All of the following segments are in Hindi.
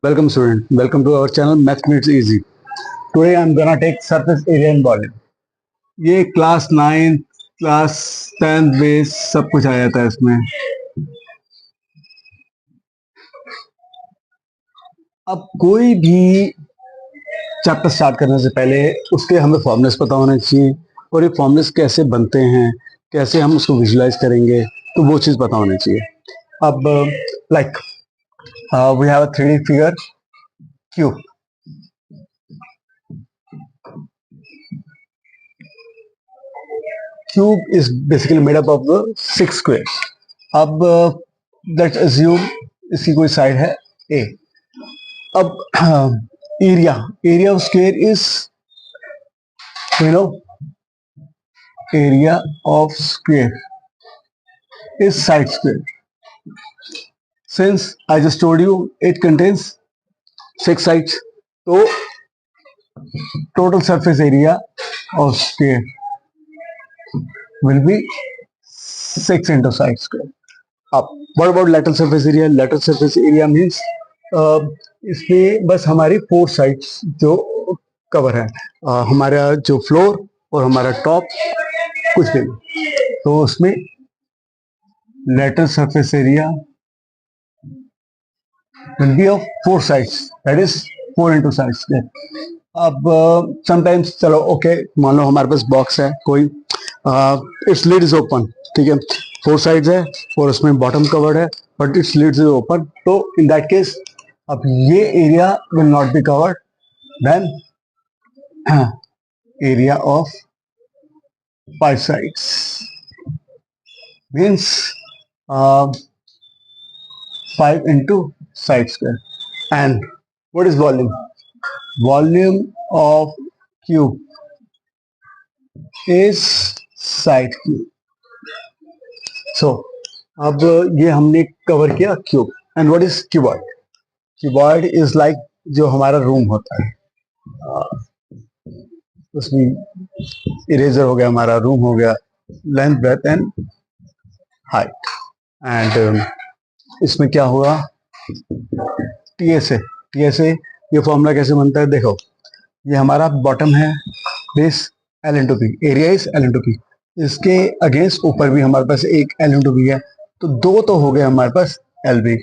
Welcome student, welcome to our channel Math Minutes Easy. Today I'm gonna take surface area and volume. ये क्लास 9, क्लास 10 बेस सब कुछ आ जाता है इसमें. अब कोई भी चैप्टर स्टार्ट करने से पहले उसके हमें फॉर्मूलेस पता होने चाहिए और ये फॉर्मूलेस कैसे बनते हैं, कैसे हम उसको विजुलाइज करेंगे, तो वो चीज़ पता होनी चाहिए. अब like we have a 3D figure cube. Cube is basically made up of the 6 squares. अब लेट्स अज्यूम इसकी कोई साइड है A. अब area of square is area of square is side square. Since I just told you it contains 6 sides, तो total surface area of square will be 6 into side square. अब what about lateral surface area? Lateral surface area means इसमें बस हमारी 4 साइड्स जो कवर है, हमारा जो फ्लोर और हमारा टॉप कुछ भी नहीं, तो उसमें lateral surface area will be of 4 sides, that is 4 into side square. अब समटाइम्स चलो ओके, मान लो हमारे पास बॉक्स है कोई, इट्स लिड इज ओपन, ठीक है, 4 साइड्स है और उसमें बॉटम कवर्ड है but it's lid is open, तो इन दैट केस अब ये area will not be covered. Then area of 5 sides means 5 into side square. And what is volume? Volume of cube is side cube. So अब ये हमने कवर किया cube. And what is cuboid? Cuboid is like जो हमारा रूम होता है, उसमें इरेजर हो गया, हमारा रूम हो गया, length breadth and height. And इसमें क्या होगा, टीएसए ये फॉर्मूला कैसे बनता है, देखो ये हमारा बॉटम है, base L into P, area is L into P, इसके अगेंस्ट ऊपर भी हमारे पास एक एल इंटू बी है, तो दो तो हो गए हमारे पास एल बी.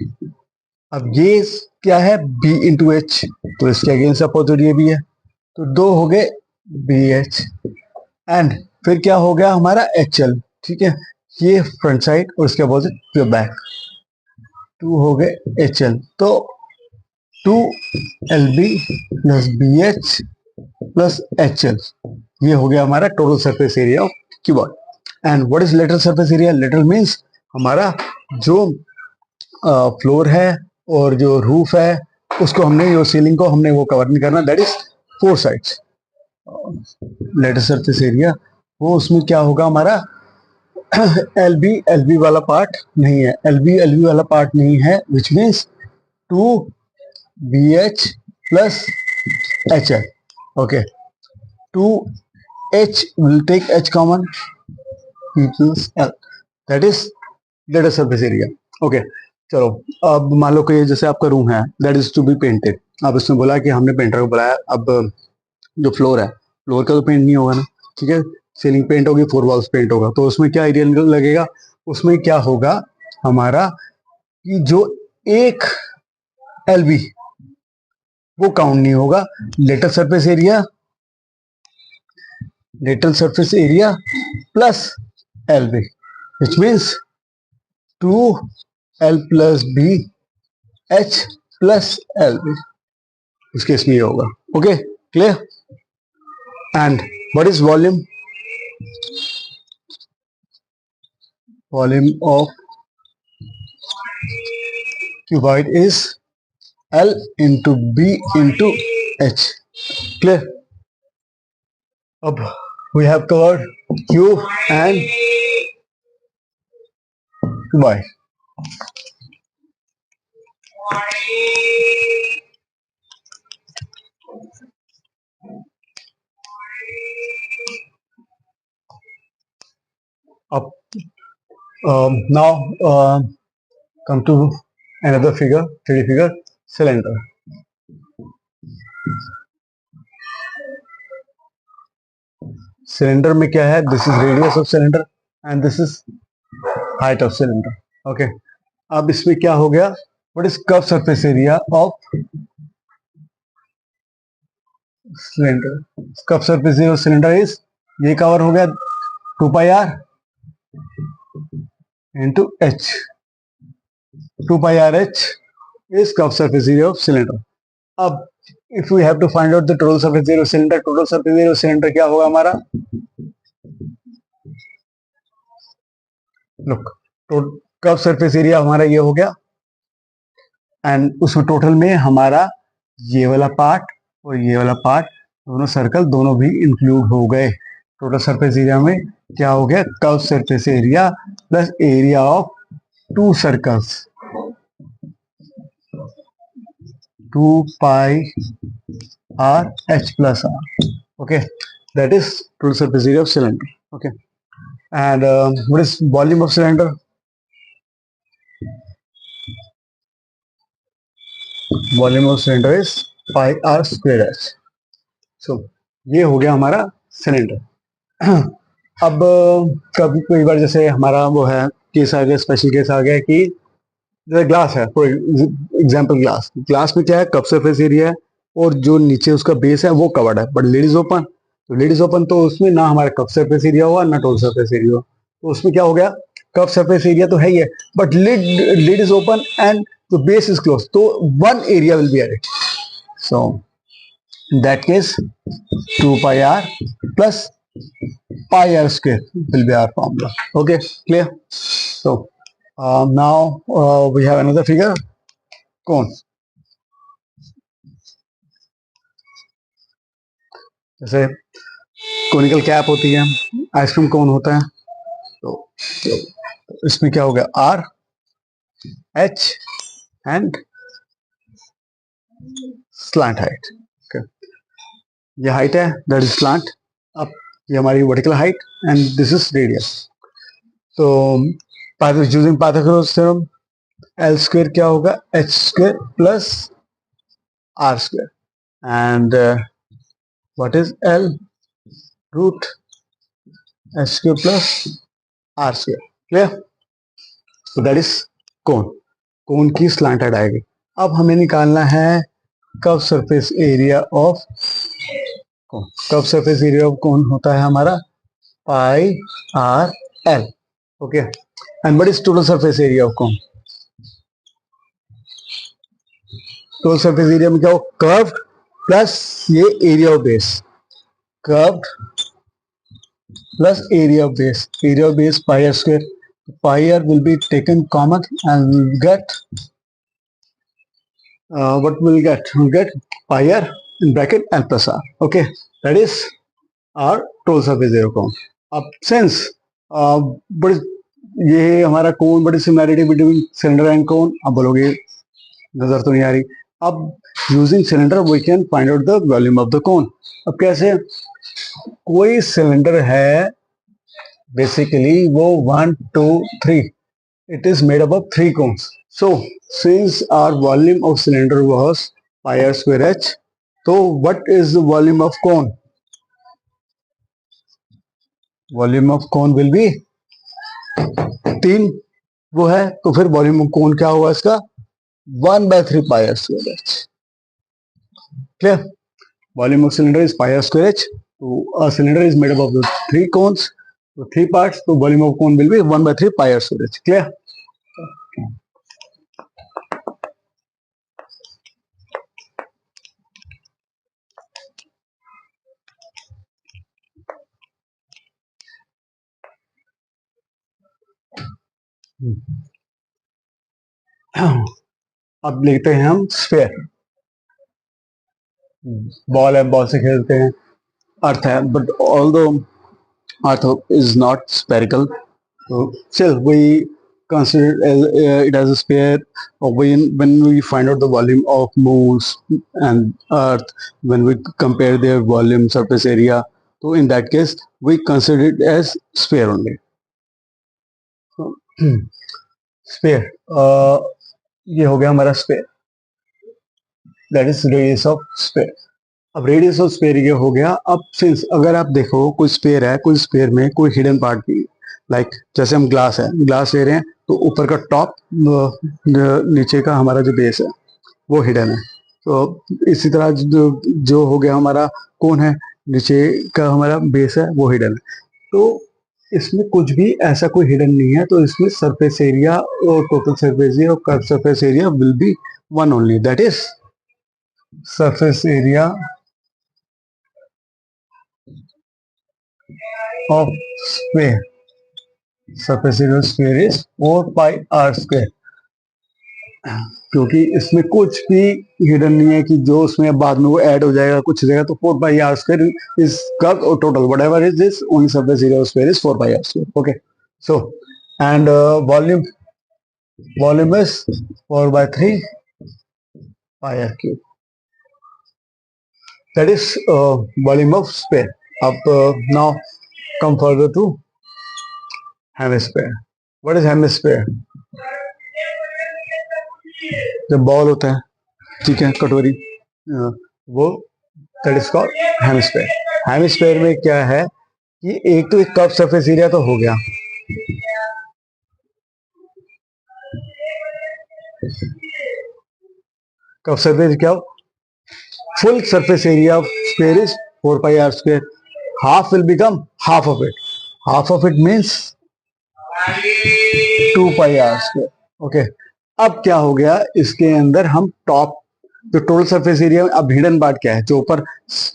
अब ये क्या है, बी इंटू एच, तो इसके अगेंस्ट अपोजिट ये भी है, तो दो हो गए बी एच. एंड फिर क्या हो गया हमारा एच एल, ठीक है, ये फ्रंट साइड और उसके अपोजिट बैक, 2 हो गए एच एल, तो 2 L B plus B H plus H L, ये हो गया हमारा total surface area of cuboid. And what is lateral surface area? Lateral means हमारा जो फ्लोर है और जो रूफ है उसको हमने, जो सीलिंग को हमने वो कवर नहीं करना, that is 4 sides. Lateral surface area वो उसमें क्या होगा हमारा, एल बी वाला पार्ट नहीं है, एल बी वाला पार्ट नहीं है, which means 2 B H plus H L. Okay, 2 H will take H common, P plus L, that is lateral surface area. Okay, चलो अब मान लो कि ये जैसे आपका रूम है, that is to be painted. अब इसमें बोला कि हमने पेंटर को बुलाया. अब जो फ्लोर है, फ्लोर का तो पेंट नहीं होगा ना, ठीक है, सीलिंग पेंट होगी, 4 वॉल्स पेंट होगा, तो उसमें क्या एरिया लगेगा, उसमें क्या होगा हमारा कि जो एक एल बी वो काउंट नहीं होगा. Lateral surface area plus L B, which means 2 L plus B H plus L B, इस केस में ये होगा. Okay, clear? And what is volume? Volume of cuboid is L into B into H. Clear? अब we have covered cube and cuboid. Up now come to another figure, 3D figure, cylinder. Cylinder में क्या है, this is radius of cylinder and this is height of cylinder. Okay, अब इसमें क्या हो गया, what is curve surface area of cylinder, curve surface area of cylinder is, ये कवर हो गया 2 pi are into h, 2 pi r h is curved surface area of cylinder. अब if we have to find out the total surface area of cylinder, total surface area of cylinder क्या होगा हमारा, look, curved surface area हमारा ये हो गया एंड उसमें टोटल में हमारा ये वाला पार्ट और ये वाला पार्ट दोनों सर्कल दोनों भी इंक्लूड हो गए। टोटल सरफेस एरिया में क्या हो गया, curve surface area plus area of 2 circles, 2 pi r h plus r. Okay, that is total surface area of cylinder. Okay, and what is volume of cylinder? Volume of cylinder is pi r square h. So ये हो गया हमारा सिलेंडर। अब कभी कई बार जैसे हमारा वो है केस आ गया, स्पेशल केस आ गया कि जैसे ग्लास है, फॉर एग्जाम्पल ग्लास, ग्लास में क्या है, कप सरफेस एरिया है और जो नीचे उसका बेस है वो कवर्ड है, बट लेडीज ओपन, तो लेडीज ओपन तो उसमें ना हमारा कप सरफेस एरिया हुआ ना टोटल सरफेस एरिया हुआ, तो उसमें क्या हो गया, कप सरफेस एरिया तो है ही है but lid is open and the base is close, तो one area will be added. So in that case 2 pi r plus pi r square will be our formula. Okay, clear? So now we have another figure, cone. जैसे कोनिकल कैप होती है, आइसक्रीम कोन होता है, तो इसमें क्या हो गया, R H and slant height. ये हाइट है, दैट इज स्लैंट। अब ये हमारी vertical height and this is radius. तो using Pythagoras theorem L square क्या होगा, H square plus R square and what is L, root H square plus R square. Clear? तो दैट इज कोन, कोन की स्लैंट हाइट आएगी। अब हमें निकालना है curve surface area of cone. Curve surface area of कोन होता है हमारा pi R L. Okay, and what is total surface area of cone, total surface area में क्या हो, कर्व्ड प्लस ये area of base, curved plus area of base, area of base pi are square, pi R will be taken common and we'll get what we'll get pi r in bracket l plus r. Okay, that is our total surface area cone. अब since बड़ी ये हमारा कोन, बड़ी similarity between cylinder and cone, अब बोलोगे नजर तो नहीं आ रही। अब using cylinder we can find out the volume of the cone. अब कैसे, कोई सिलेंडर है बेसिकली वो 1 2 3, it is made up of 3 cones. So since our volume of cylinder was pi r square h, so what is the volume of cone, volume of cone will be 3 वो है, तो फिर वॉल्यूम ऑफ कोन क्या होगा इसका, 1/3 pi r square h। Clear? Volume of cylinder is pi r square h, तो a cylinder is made up of the 3 cones, so 3 parts, तो volume of cone will be 1/3 pi r square h। Clear? अब लेते हैं हम स्फीयर, बॉल है, बॉल से खेलते हैं, अर्थ है, but although earth is not spherical, so still we consider it as a sphere, or when we find out the volume of moons and earth, when we compare their volume, surface area, so in that case we consider it as sphere only. So, sphere ये हो गया हमारा sphere, that is radius of sphere. अब रेडियस ऑफ स्फीयर ये हो गया। अब सिंस अगर आप देखो कोई स्फीयर है, कोई स्फीयर में कोई हिडन पार्ट भी, लाइक जैसे हम ग्लास है, ग्लास ले रहे हैं तो ऊपर का टॉप, नीचे का हमारा जो बेस है वो हिडन है। तो इसी तरह जो हो गया हमारा कोन है, नीचे का हमारा बेस है वो हिडन है। तो इसमें कुछ भी ऐसा कोई हिडन नहीं है। तो इसमें सरफेस एरिया और टोटल सरफेस एरिया और curve surface area will be one only, that is surface area of square. Surface area of square is 4 pi are square, क्योंकि इसमें कुछ भी हिडन नहीं है कि जो उसमें बाद में वो ऐड हो जाएगा, कुछ हो जाएगा। तो 4 pi are square is curve और total whatever is this, only surface area of square is 4 pi are square. Okay, so and volume is 4 by 3 pi r cube, that is volume of sphere. Up now come further to hemisphere. What is hemisphere? जब बॉल होता है, ठीक है, कटोरी, वो that is called hemisphere. Hemisphere में क्या है कि एक तो एक कर्व सरफेस एरिया तो हो गया, कर्व सरफेस क्या हो, full surface area of sphere is 4 pi r square. Half will become half of it. Half of it means 2 pi r square. Okay. अब क्या हो गया, इसके अंदर हम टॉप जो टोटल सरफेस एरिया, अब हिडन पार्ट क्या है, जो ऊपर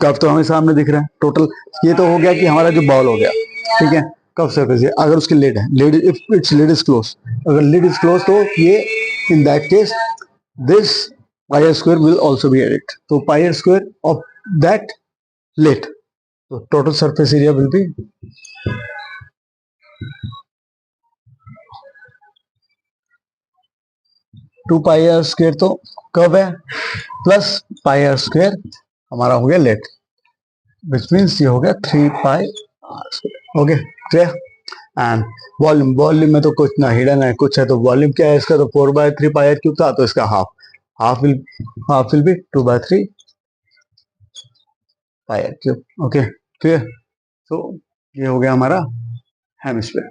कर्व तो हमें सामने दिख रहा है टोटल, ये तो हो गया कि हमारा जो बॉल हो गया, ठीक है, कर्व सरफेस एरिया। अगर उसकी लिड है, lid if it's lid is close, अगर लिड इज क्लोज तो ये in that case this pi r square will also be added. So pi r square of that lid. So total surface area will be 2 pi r square तो कर्व है, प्लस pi r square हमारा हो गया लेट, विच मीन्स ये हो गया 3 pi r square। Okay, clear. And volume, volume में तो कुछ ना हिडन है कुछ है, तो वॉल्यूम क्या है इसका, तो 4 by 3 pi r क्यूब था, तो इसका half will be 2 by 3 pi r cube. Okay, clear. तो ये हो गया हमारा हेमिस्फीयर।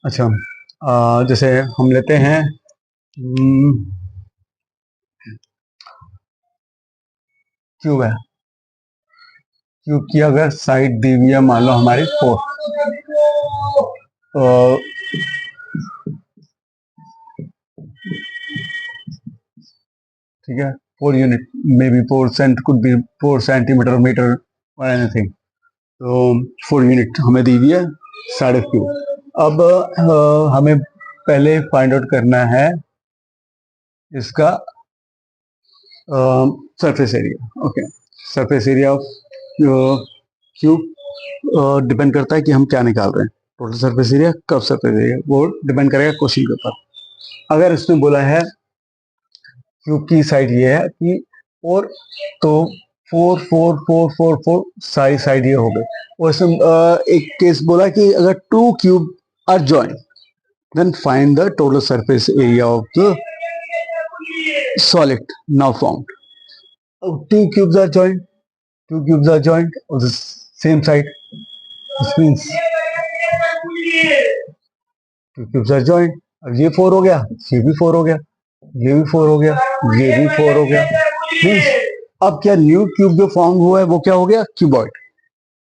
अच्छा, जैसे हम लेते हैं क्यूब है, क्यूब की अगर साइड दी हुई है मान लो हमारी 4, ठीक है, 4 unit, may be 4 cent, could be 4 centimetre, metre और एनीथिंग। तो 4 यूनिट हमें दी हुई है साइड ऑफ क्यूब। अब हमें पहले फाइंड आउट करना है इसका surface area. Okay, surface area of cube depend करता है कि हम क्या निकाल रहे हैं, total surface area, curve surface area, वो डिपेंड करेगा क्वेश्चन के ऊपर। अगर इसमें बोला है क्यूब की साइड ये है कि 4, तो 4 4 4 4 4 सारी साइड ये हो गई। और इसमें एक केस बोला कि अगर 2 cube are joint then find the total surface area of the solid now found. Two cubes are joined of the same side, which means two cubes are joined। अब ये 4 हो गया, ये भी 4 हो गया, ये भी 4 हो गया, ये भी 4 हो गया। मीन्स अब क्या न्यू क्यूब जो फॉर्म हुआ है वो क्या हो गया, क्यूबॉइड।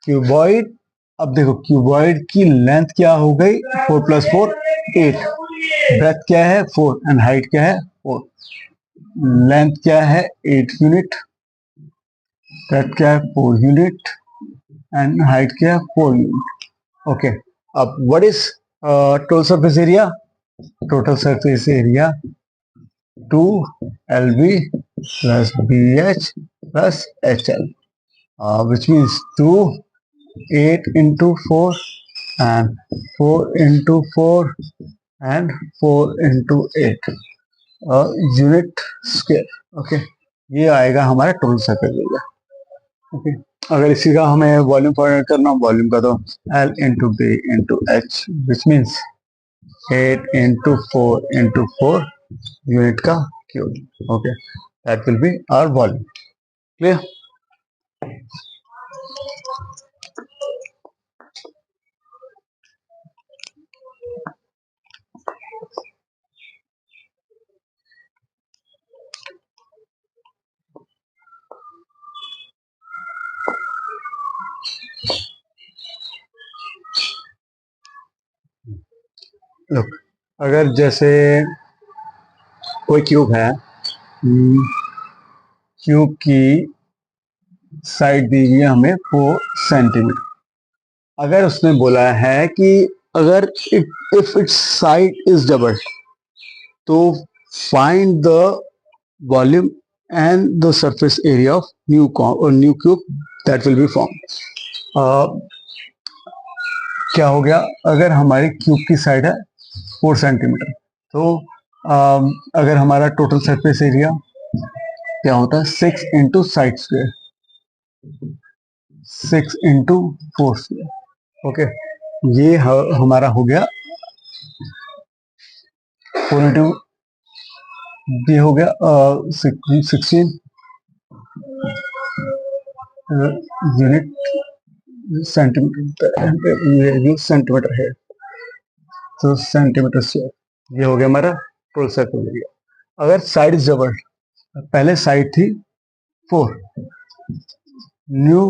क्यूबॉइड, अब देखो क्यूबॉइड की लेंथ क्या हो गई, 4 + 4 8, ब्रेथ क्या है 4 एंड हाइट क्या है 4, लेंथ क्या है 8 यूनिट, ब्रेथ क्या है 4 यूनिट एंड हाइट क्या है 4 यूनिट। ओके, अब what is total surface area, total surface area 2LB plus BH plus HL, which means 2 8 into 4 and 4 into 4 and 4 into 8 unit square। Okay, ये आएगा हमारा टोटल सरफेस एरिया। ओके, अगर इसी का हमें वॉल्यूम फाइंड करना, वॉल्यूम का तो L into B into H, which means 8 into 4 into 4 unit का cube. Okay, that will be our volume. Clear? Look, अगर जैसे कोई क्यूब है, क्यूब की साइड दी हुई है हमें 4 सेंटीमीटर। अगर उसने बोला है कि अगर if it's side is double, तो find the volume and the surface area of new cube that will be form. क्या हो गया, अगर हमारी क्यूब की साइड है 4 सेंटीमीटर, तो अगर हमारा टोटल सरफेस एरिया क्या होता है 6 into side square, 6 into 4 square. Okay, ये हमारा हो गया 4 इंटू, ये हो गया 16 यूनिट सेंटीमीटर, सेंटीमीटर है तो सेंटीमीटर स्क्वायर, ये हो गया हमारा टोटल सर्कल एरिया। अगर साइड इज डबल, पहले साइड थी 4, न्यू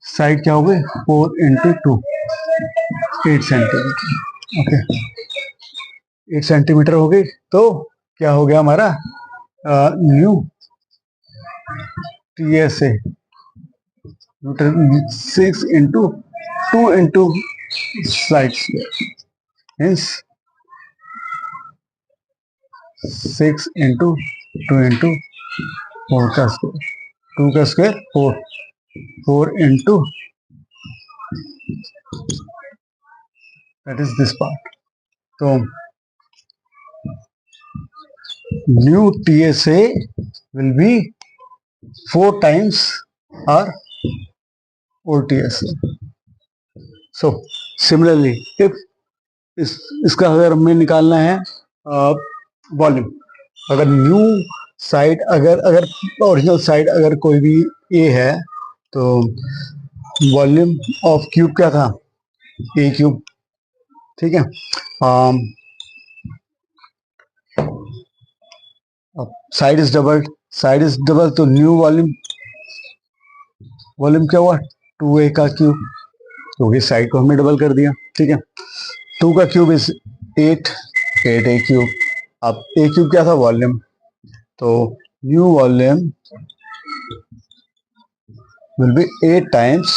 साइड क्या हो गई 4 इंटू 2, 8 सेंटीमीटर। ओके, 8 सेंटीमीटर हो गई, तो क्या हो गया हमारा new TSA 6 into 2 into side square, means 6 into 2 into 4 का स्क्वायर, 2 का square 4, 4 into that is this part. तो new TSA will be 4 times our old TSA. So similarly, if इसका अगर हमें निकालना है वॉल्यूम, अगर न्यू साइड, अगर ओरिजिनल साइड अगर कोई भी ए है, तो वॉल्यूम ऑफ क्यूब क्या था ए क्यूब। ठीक है, side is double, side is double, तो न्यू वॉल्यूम, वॉल्यूम क्या हुआ 2a का क्यूब, क्योंकि साइड को हमने डबल कर दिया। ठीक है, 2 का क्यूब इज 8, 8a क्यूब। अब a क्यूब क्या था वॉल्यूम, तो new volume will be 8 times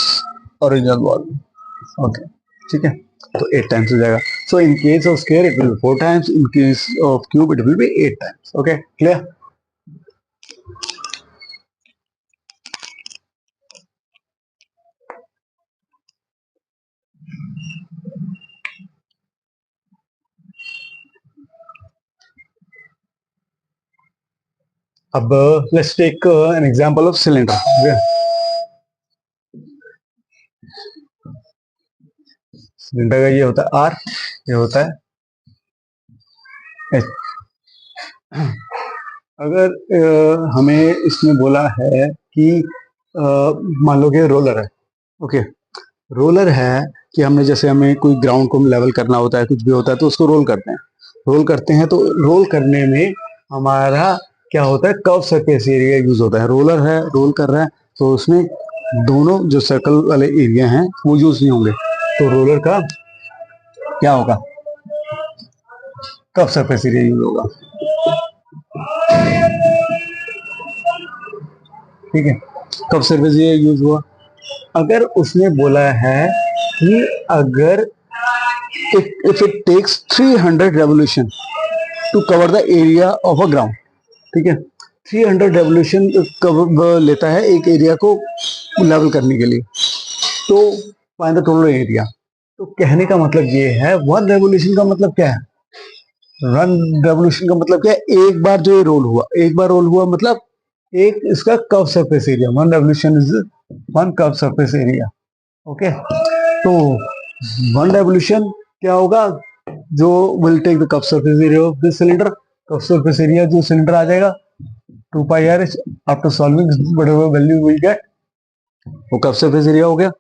original volume. Okay, ठीक है, तो 8 टाइम्स हो जाएगा। So in case of square it will be 4 times, in case of cube it will be 8 times. Okay, clear? अब let's take an example of cylinder. Cylinder का ये होता है आर, ये होता है एच। अगर हमें इसमें बोला है कि मान लो कि रोलर है। ओके, रोलर है कि हमने जैसे हमें कोई ग्राउंड को लेवल करना होता है, कुछ भी होता है, तो उसको रोल करते हैं। रोल करते हैं तो रोल करने में हमारा क्या होता है कर्व सरफेस एरिया यूज होता है। रोलर है, रोल कर रहा है, तो उसमें दोनों जो सर्कल वाले एरिया हैं वो यूज नहीं होंगे, तो रोलर का क्या होगा कर्व सरफेस एरिया यूज होगा। ठीक है, कर्व सरफेस एरिया यूज हुआ। अगर उसने बोला है कि अगर if it takes 300 revolution to cover the area of a ground, ठीक है, 300 रेवोल्यूशन लेता है एक एरिया को लेवल करने के लिए, तो फाइंड द टोटल एरिया। तो कहने का मतलब ये है, 1 रेवोल्यूशन का मतलब क्या है, 1 रेवोल्यूशन का मतलब क्या है, एक बार जो ये रोल हुआ, एक बार रोल हुआ मतलब एक इसका curve surface area, one revolution is one curve surface area. Okay, तो वन रेवोल्यूशन क्या होगा, जो will take the curve surface area of this cylinder, curve surface area जो सिलेंडर आ जाएगा 2 pi R H, after solving whatever value will get, वो कर्व सरफेस एरिया हो गया।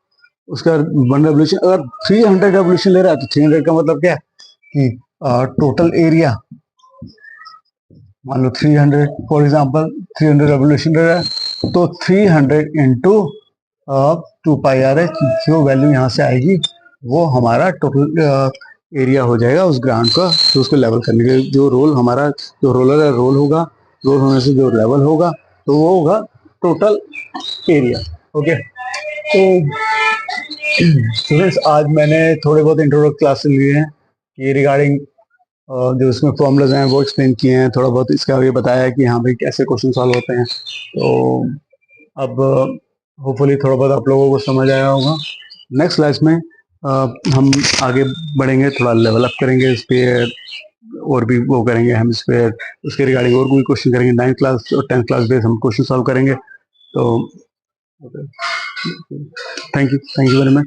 उसका वन रेवोल्यूशन, अगर 300 रेवोल्यूशन ले रहा है तो 300 का मतलब क्या है कि टोटल एरिया, मान लो 300 फॉर एग्जांपल 300 रेवोल्यूशन ले रहा है तो 300 इंटू 2 पाई आर एच, जो वैल्यू यहाँ से आएगी वो हमारा टोटल एरिया हो जाएगा उस ग्राउंड का, तो उसको लेवल करने के जो रोल हमारा, जो रोलर है रोल होगा, रोल होने से जो लेवल होगा तो वो होगा टोटल एरिया। ओके, तो स्टूडेंट्स आज मैंने थोड़े बहुत इंट्रोडक्ट क्लासेस लिए हैं कि रिगार्डिंग जो इसमें फॉर्मूलाज हैं वो एक्सप्लेन किए हैं, थोड़ा बहुत इसका ये बताया है कि हाँ भाई कैसे क्वेश्चन सॉल्व होते हैं। तो अब होपफुली थोड़ा बहुत आप लोगों को समझ आया होगा। नेक्स्ट क्लास में हम आगे बढ़ेंगे, थोड़ा लेवल अप करेंगे इस पे, और भी वो करेंगे हम इस पे, उसके रिगार्डिंग और भी क्वेश्चन करेंगे। 9th क्लास और 10th क्लास बेस हम क्वेश्चन सॉल्व करेंगे। तो थैंक यू वेरी मच।